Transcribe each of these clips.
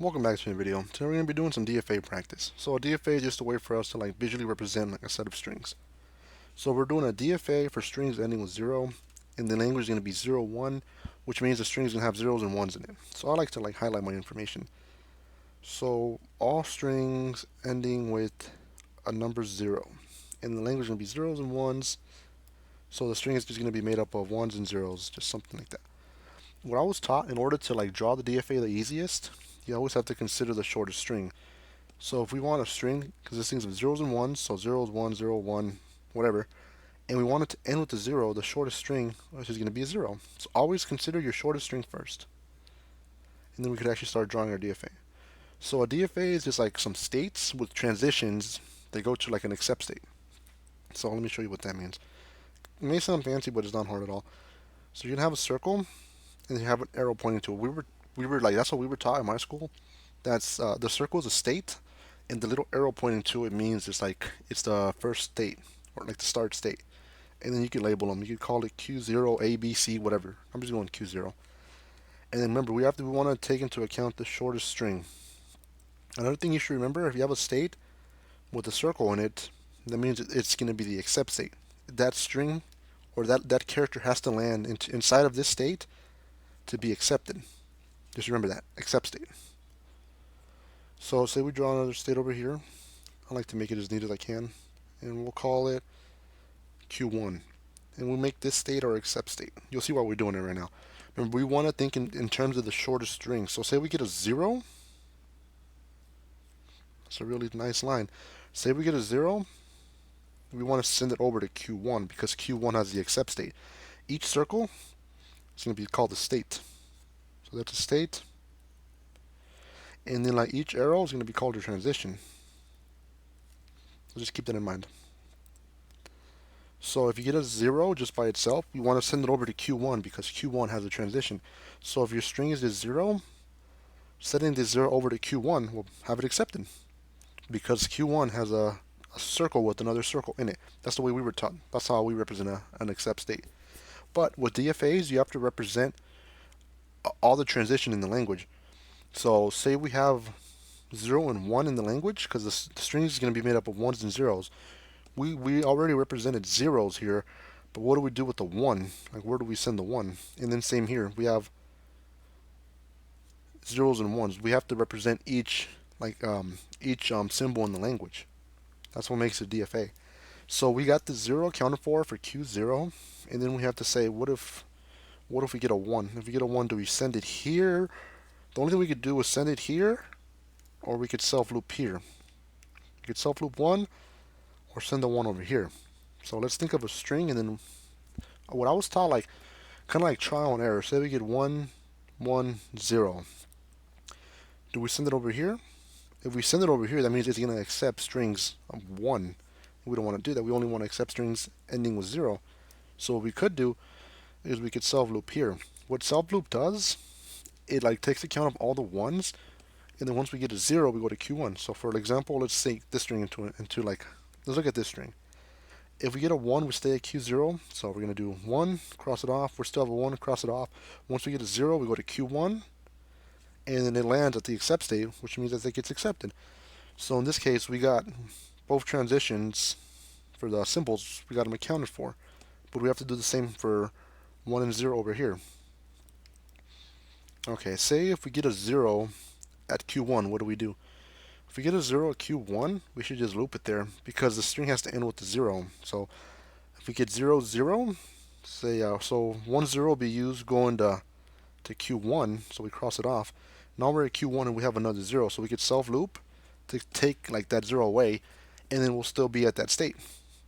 Welcome back to the video. Today we're going to be doing some DFA practice. So a DFA is just a way for us to visually represent a set of strings. So we're doing a DFA for strings ending with 0, and the language is going to be 0, 1, which means the string is going to have zeros and ones in it. So I like to highlight my information. So all strings ending with a number 0, and the language is going to be zeros and ones. So the string is just going to be made up of ones and zeros, just something like that. What I was taught, in order to draw the DFA the easiest, you always have to consider the shortest string. So if we want a string, because this thing's of zeros and ones, so 0 is 1, 0, 1, whatever, and we want it to end with a 0, the shortest string is going to be a 0. So always consider your shortest string first. And then we could actually start drawing our DFA. So a DFA is just like some states with transitions that go to an except state. So let me show you what that means. It may sound fancy, but it's not hard at all. So you're going to have a circle, and you have an arrow pointing to it. We were that's what we were taught in my school. That's the circle is a state, and the little arrow pointing to it means it's the first state, or the start state. And then you can label them. You can call it Q0, A, B, C, whatever. I'm just going Q0. And then remember, we want to take into account the shortest string. Another thing you should remember, if you have a state with a circle in it, that means it's going to be the except state. That string or that character has to land inside of this state to be accepted. Just remember that, except state. So say we draw another state over here. I like to make it as neat as I can. And we'll call it Q1. And we'll make this state our except state. You'll see why we're doing it right now. Remember, we want to think in terms of the shortest string. So say we get a 0. That's a really nice line. Say we get a 0. We want to send it over to Q1 because Q1 has the except state. Each circle is going to be called a state. So that's a state. And then each arrow is going to be called a transition. So just keep that in mind. So if you get a 0 just by itself, you want to send it over to Q1 because Q1 has a transition. So if your string is this 0, sending this 0 over to Q1 will have it accepted because Q1 has a circle with another circle in it. That's the way we were taught. That's how we represent an except state. But with DFAs, you have to represent all the transition in the language. So say we have 0 and 1 in the language, because the string is going to be made up of ones and zeros. We already represented zeros here, but what do we do with the 1? Where do we send the 1? And then same here, we have zeros and ones. We have to represent each symbol in the language. That's what makes it DFA. So we got the 0 accounted for Q0, and then we have to say, what if we get a 1? If we get a 1, do we send it here? The only thing we could do is send it here, or we could self loop here. We could self loop 1, or send the 1 over here. So let's think of a string, and then what I was taught, kind of like trial and error. Say we get 1, 1, 0. Do we send it over here? If we send it over here, that means it's going to accept strings of 1. We don't want to do that. We only want to accept strings ending with 0. So what we could do is we could self loop here. What self loop does, it takes account of all the ones, and then once we get a 0, we go to Q1. So for example, let's take this string into let's look at this string. If we get a 1, we stay at Q0. So we're going to do 1, cross it off. We still have a 1, cross it off. Once we get a 0, we go to Q1, and then it lands at the accept state, which means that it gets accepted. So in this case, we got both transitions for the symbols. We got them accounted for, but we have to do the same for 1 and 0 over here. Okay, say if we get a 0 at Q1, what do we do? If we get a 0 at Q1, we should just loop it there because the string has to end with the 0. So if we get 0, 0, say, so 1, 0 will be used going to Q1, so we cross it off. Now we're at Q1 and we have another 0, so we could self loop to take that 0 away, and then we'll still be at that state.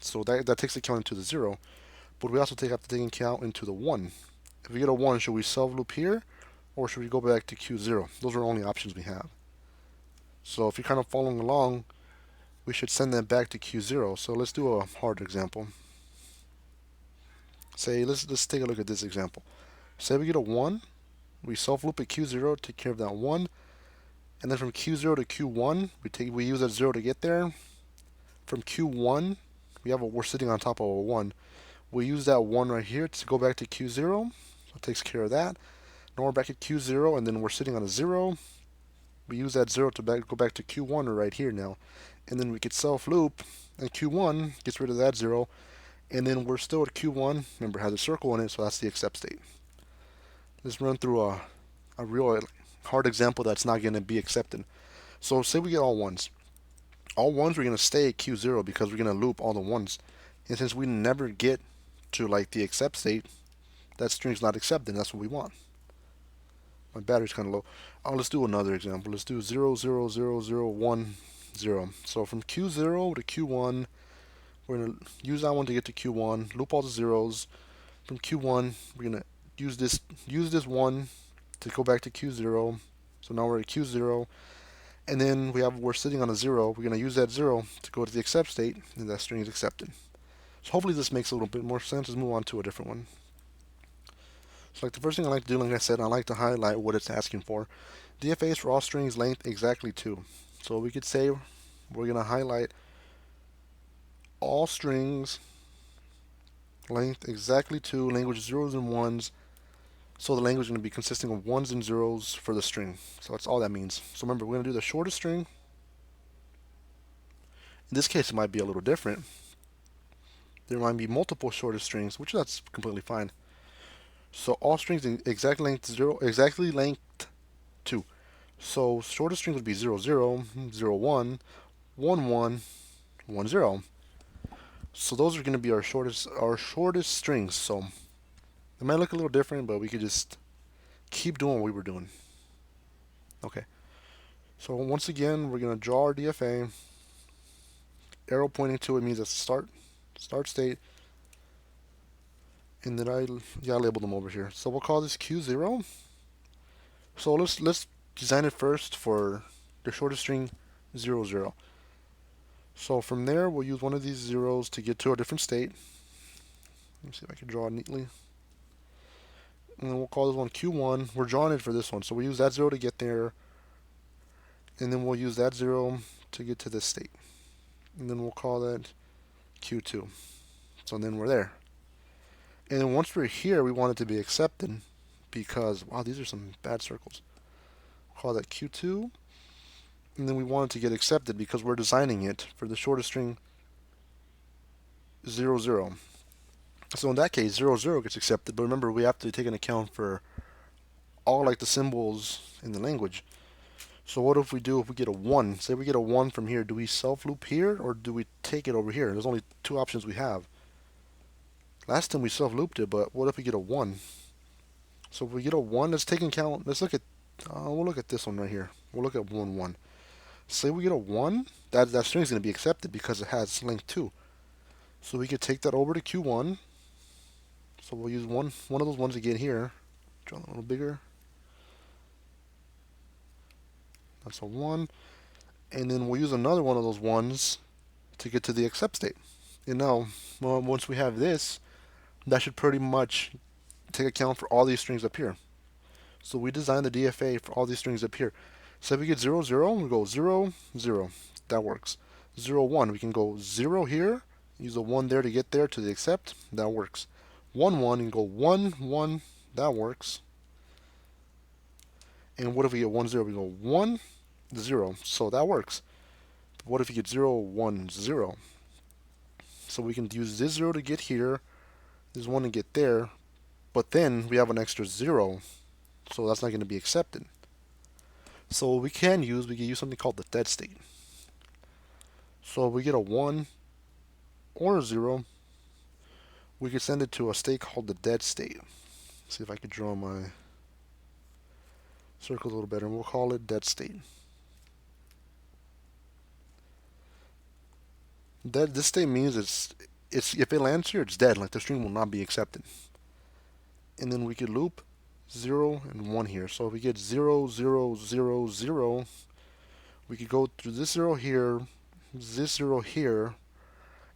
So that takes account into the 0, but we also have to take account into the 1. If we get a 1, should we self loop here, or should we go back to Q0? Those are the only options we have. So if you're kind of following along, we should send them back to Q0. So let's do a hard example. Say, let's take a look at this example. Say we get a 1, we self loop at Q0, take care of that 1, and then from Q0 to Q1, we use that 0 to get there. From Q1, we're sitting on top of a 1. We use that 1 right here to go back to Q0, so it takes care of that. Now we're back at Q0, and then we're sitting on a 0. we use that 0 to go back to Q1 right here now. And then we could self loop, and Q1 gets rid of that 0, and then we're still at Q1. Remember, it has a circle in it, so that's the accept state. Let's run through a real hard example that's not going to be accepted. So say we get all ones. All ones, we're going to stay at Q0 because we're going to loop all the ones. And since we never get to like the accept state, that string's not accepted. That's what we want. My battery's kind of low. Let's do another example. Let's do 0, 0, 0, 0, 1, 0. So from Q0 to Q1, we're going to use that one to get to Q1, loop all the zeros. From Q1, we're going to use this 1 to go back to Q0. So now we're at Q0. And then we're sitting on a 0. We're going to use that 0 to go to the accept state, and that string is accepted. So hopefully this makes a little bit more sense. Let's move on to a different one. So like the first thing I like to do, like I said, I like to highlight what it's asking for. DFAs for all strings length exactly 2. So we could say we're going to highlight all strings length exactly 2, language zeros and ones. So the language is going to be consisting of ones and zeros for the string. So that's all that means. So remember, we're going to do the shortest string. In this case, it might be a little different. There might be multiple shortest strings, which that's completely fine. So all strings in exactly length 2. So shortest string would be 0, 0, 0, 1, 1, 1, 1, 0. So those are going to be our shortest strings. So it might look a little different, but we could just keep doing what we were doing. Okay. So once again, we're going to draw our DFA. Arrow pointing to it means it's start state. And then I labeled them over here. So we'll call this Q0. So let's design it first for the shortest string 0, 0. So from there, we'll use one of these zeros to get to a different state. Let me see if I can draw it neatly. And then we'll call this one Q1. We're drawing it for this one. So we use that 0 to get there. And then we'll use that 0 to get to this state. And then we'll call that Q2. So then we're there. And then once we're here, we want it to be accepted because, wow, these are some bad circles. We'll call that Q2. And then we want it to get accepted because we're designing it for the shortest string 0, 0. So in that case, 0, 0 gets accepted. But remember, we have to take into account for all like the symbols in the language. So what if we get a 1? Say we get a 1 from here. Do we self loop here or do we take it over here? There's only 2 options we have. Last time we self looped it, but what if we get a 1? So if we get a 1, let's take into account. Let's look at. We'll look at this one right here. We'll look at 1, 1. Say we get a 1, that string is going to be accepted because it has length 2. So we could take that over to Q1. So we'll use one of those ones again here. Draw it a little bigger. That's a 1. And then we'll use another one of those ones to get to the accept state. And now, once we have this, that should pretty much take account for all these strings up here. So we designed the DFA for all these strings up here. So if we get 0, 0, we go 0, 0. That works. 0, 1, we can go 0 here, use a 1 there to get there to the accept. That works. 1, 1, and go 1, 1. That works. And what if we get 1, 0? We go 1, 0. So that works. But what if you get 0, 1, 0? So we can use this 0 to get here, this 1 to get there, but then we have an extra 0, so that's not going to be accepted. So what we can use something called the dead state. So if we get a 1 or a 0, we could send it to a state called the dead state. Let's see if I could draw my circle a little better, and we'll call it dead state. This state means it's if it lands here, it's dead. Like the string will not be accepted. And then we could loop 0 and 1 here. So if we get 0, 0, 0, 0, we could go through this 0 here, this 0 here,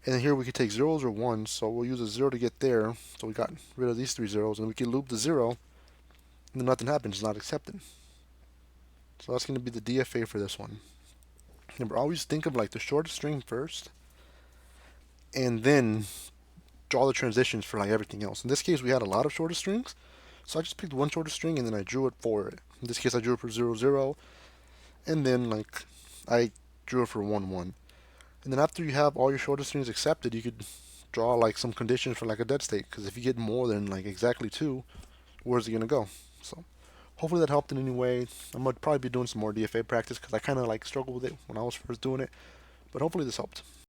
and then here we could take zeros or ones. So we'll use a 0 to get there. So we got rid of these 3 zeros, and we can loop the 0, and then nothing happens. It's not accepted. So that's going to be the DFA for this one. Remember, always think of like the shortest string first, and then draw the transitions for like everything else. In this case, we had a lot of shortest strings, so I just picked one shortest string and then I drew it for it. In this case, I drew it for 0, 0, and then like I drew it for 1 1. And then after you have all your shortest strings accepted, you could draw like some conditions for like a dead state. Because if you get more than like exactly 2, where's it gonna go? So hopefully that helped in any way. I'm gonna probably be doing some more DFA practice because I kind of like struggled with it when I was first doing it. But hopefully this helped.